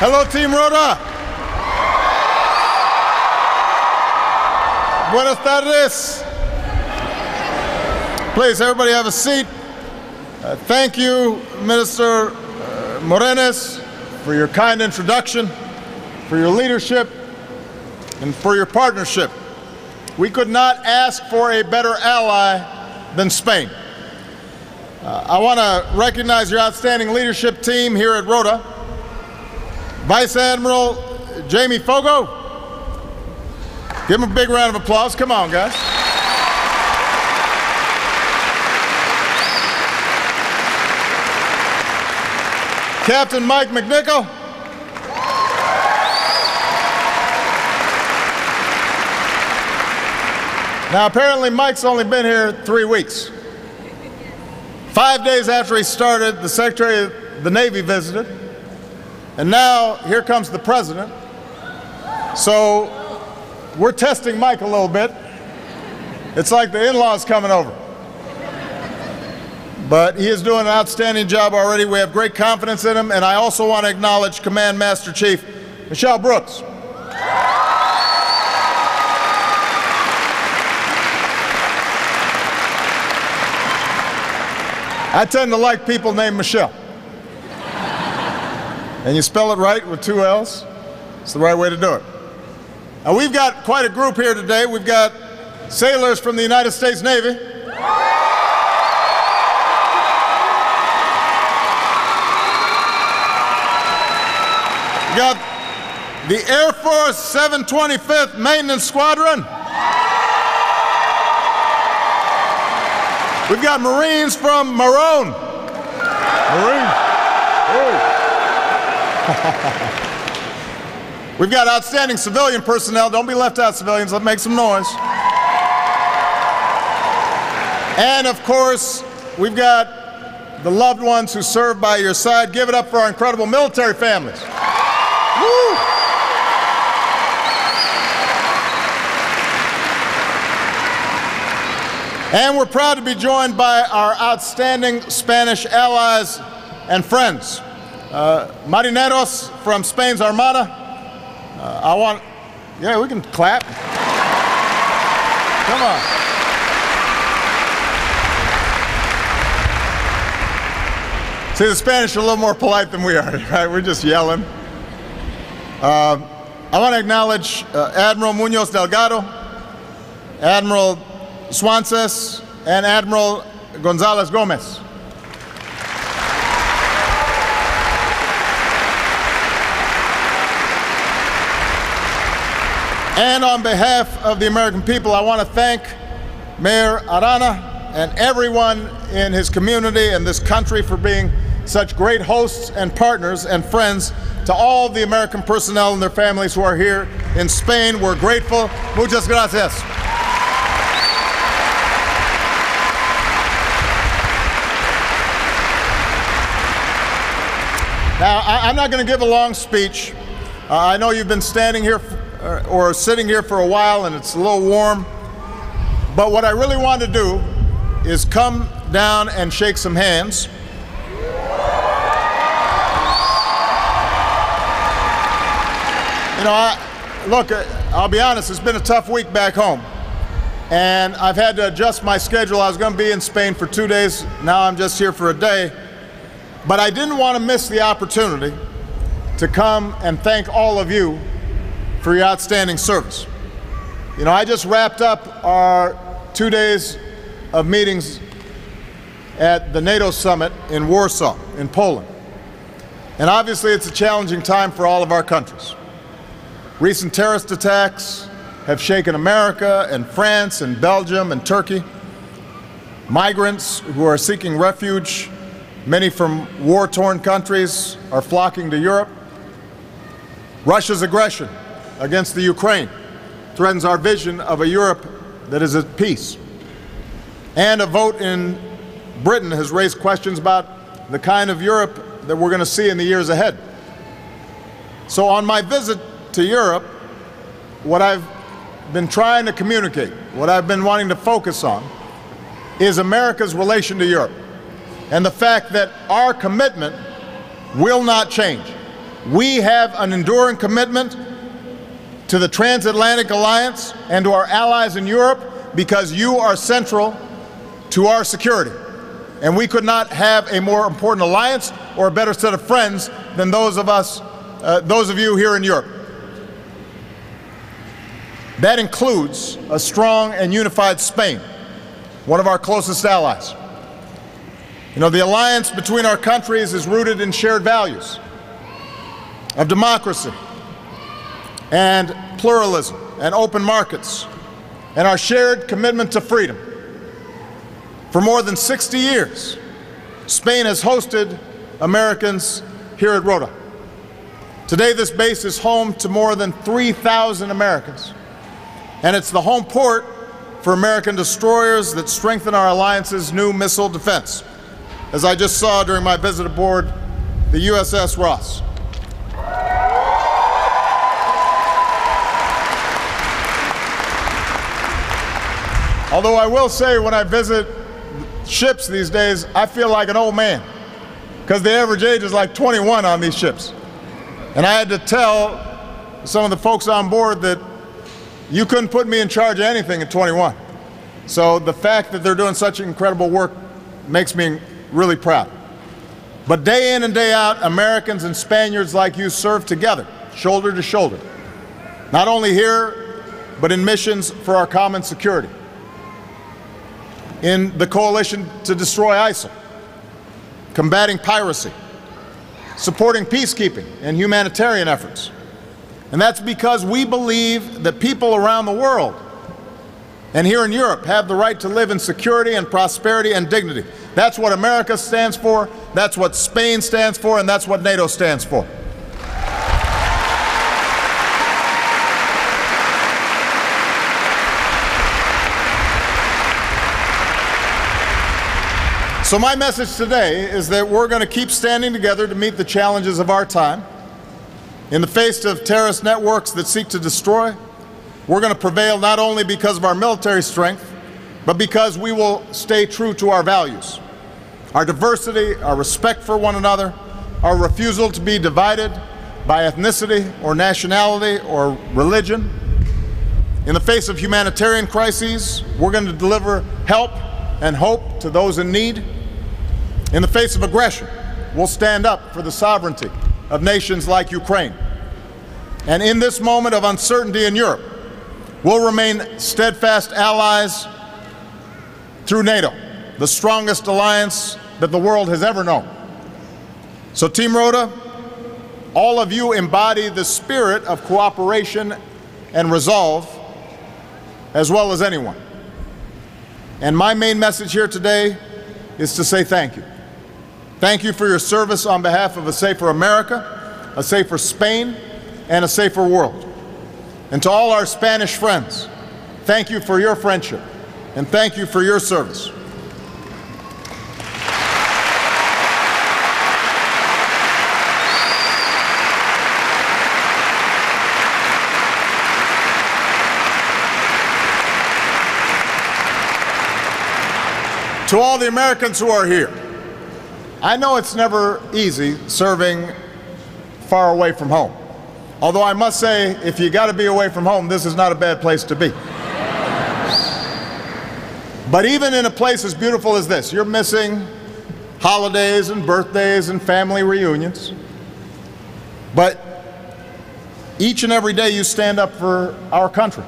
Hello, Team Rota. Buenas tardes. Please, everybody have a seat. Thank you, Minister Morenes, for your kind introduction, for your leadership, and for your partnership. We could not ask for a better ally than Spain. I want to recognize your outstanding leadership team here at Rota. Vice Admiral Jamie Fogo. Give him a big round of applause. Come on, guys. Captain Mike McNichol. Now, apparently, Mike's only been here 3 weeks. 5 days after he started, the Secretary of the Navy visited. And now, here comes the President. So, we're testing Mike a little bit. It's like the in-laws coming over. But he is doing an outstanding job already. We have great confidence in him. And I also want to acknowledge Command Master Chief Michelle Brooks. I tend to like people named Michelle. And you spell it right with 2 L's. It's the right way to do it. Now, we've got quite a group here today. We've got sailors from the United States Navy. We got the Air Force 725th Maintenance Squadron. We've got Marines from Maroon. Marines. Oh. We've got outstanding civilian personnel. Don't be left out, civilians. Let's make some noise. And of course, we've got the loved ones who serve by your side. Give it up for our incredible military families. Woo! And we're proud to be joined by our outstanding Spanish allies and friends. Marineros from Spain's Armada. Yeah, we can clap. Come on. See, the Spanish are a little more polite than we are, right? We're just yelling. I want to acknowledge Admiral Munoz Delgado, Admiral Swances, and Admiral Gonzalez Gomez. And on behalf of the American people, I want to thank Mayor Arana and everyone in his community and this country for being such great hosts and partners and friends to all the American personnel and their families who are here in Spain. We're grateful. Muchas gracias. Now, I'm not going to give a long speech. I know you've been standing here or sitting here for a while and it's a little warm. But what I really want to do is come down and shake some hands. You know, look, I'll be honest, it's been a tough week back home. And I've had to adjust my schedule. I was going to be in Spain for 2 days. Now I'm just here for a day. But I didn't want to miss the opportunity to come and thank all of you for your outstanding service. You know, I just wrapped up our 2 days of meetings at the NATO summit in Warsaw, in Poland. And obviously it's a challenging time for all of our countries. Recent terrorist attacks have shaken America and France and Belgium and Turkey. Migrants who are seeking refuge, many from war-torn countries, are flocking to Europe. Russia's aggression against the Ukraine threatens our vision of a Europe that is at peace. And a vote in Britain has raised questions about the kind of Europe that we're going to see in the years ahead. So on my visit to Europe, what I've been trying to communicate, what I've been wanting to focus on, is America's relation to Europe and the fact that our commitment will not change. We have an enduring commitment to the transatlantic alliance and to our allies in Europe because you are central to our security. And we could not have a more important alliance or a better set of friends than those of you here in Europe. That includes a strong and unified Spain, one of our closest allies. You know, the alliance between our countries is rooted in shared values of democracy and pluralism and open markets and our shared commitment to freedom. For more than 60 years, Spain has hosted Americans here at Rota. Today, this base is home to more than 3,000 Americans, and it's the home port for American destroyers that strengthen our alliance's new missile defense, as I just saw during my visit aboard the USS Ross. Although I will say, when I visit ships these days, I feel like an old man, because the average age is like 21 on these ships. And I had to tell some of the folks on board that you couldn't put me in charge of anything at 21. So the fact that they're doing such incredible work makes me really proud. But day in and day out, Americans and Spaniards like you serve together, shoulder to shoulder, not only here, but in missions for our common security, in the coalition to destroy ISIL, combating piracy, supporting peacekeeping and humanitarian efforts. And that's because we believe that people around the world and here in Europe have the right to live in security and prosperity and dignity. That's what America stands for, that's what Spain stands for, and that's what NATO stands for. So my message today is that we're going to keep standing together to meet the challenges of our time. In the face of terrorist networks that seek to destroy, we're going to prevail not only because of our military strength, but because we will stay true to our values. Our diversity, our respect for one another, our refusal to be divided by ethnicity or nationality or religion. In the face of humanitarian crises, we're going to deliver help and hope to those in need. In the face of aggression, we'll stand up for the sovereignty of nations like Ukraine. And in this moment of uncertainty in Europe, we'll remain steadfast allies through NATO, the strongest alliance that the world has ever known. So Team Rota, all of you embody the spirit of cooperation and resolve as well as anyone. And my main message here today is to say thank you. Thank you for your service on behalf of a safer America, a safer Spain, and a safer world. And to all our Spanish friends, thank you for your friendship, and thank you for your service. To all the Americans who are here, I know it's never easy serving far away from home. Although I must say, if you got to be away from home, this is not a bad place to be. But even in a place as beautiful as this, you're missing holidays and birthdays and family reunions. But each and every day you stand up for our country.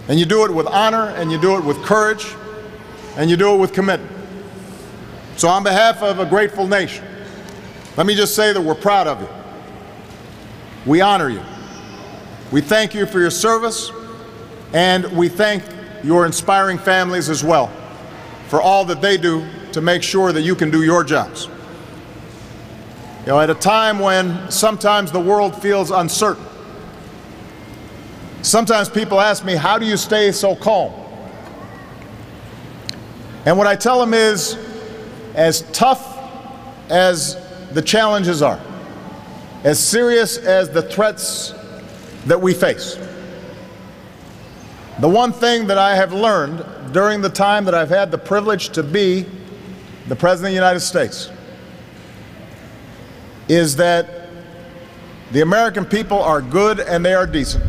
And you do it with honor, and you do it with courage, and you do it with commitment. So on behalf of a grateful nation, let me just say that we're proud of you. We honor you. We thank you for your service, and we thank your inspiring families as well for all that they do to make sure that you can do your jobs. You know, at a time when sometimes the world feels uncertain, sometimes people ask me, how do you stay so calm? And what I tell them is, as tough as the challenges are, as serious as the threats that we face, the one thing that I have learned during the time that I've had the privilege to be the President of the United States is that The American people are good and they are decent.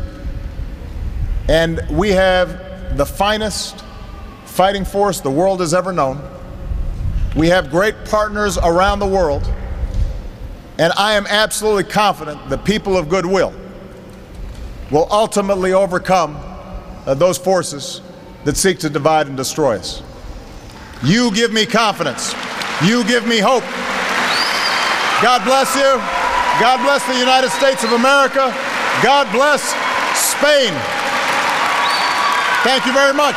And we have the finest fighting force the world has ever known. We have great partners around the world. And I am absolutely confident the people of goodwill will ultimately overcome those forces that seek to divide and destroy us. You give me confidence. You give me hope. God bless you. God bless the United States of America. God bless Spain. Thank you very much.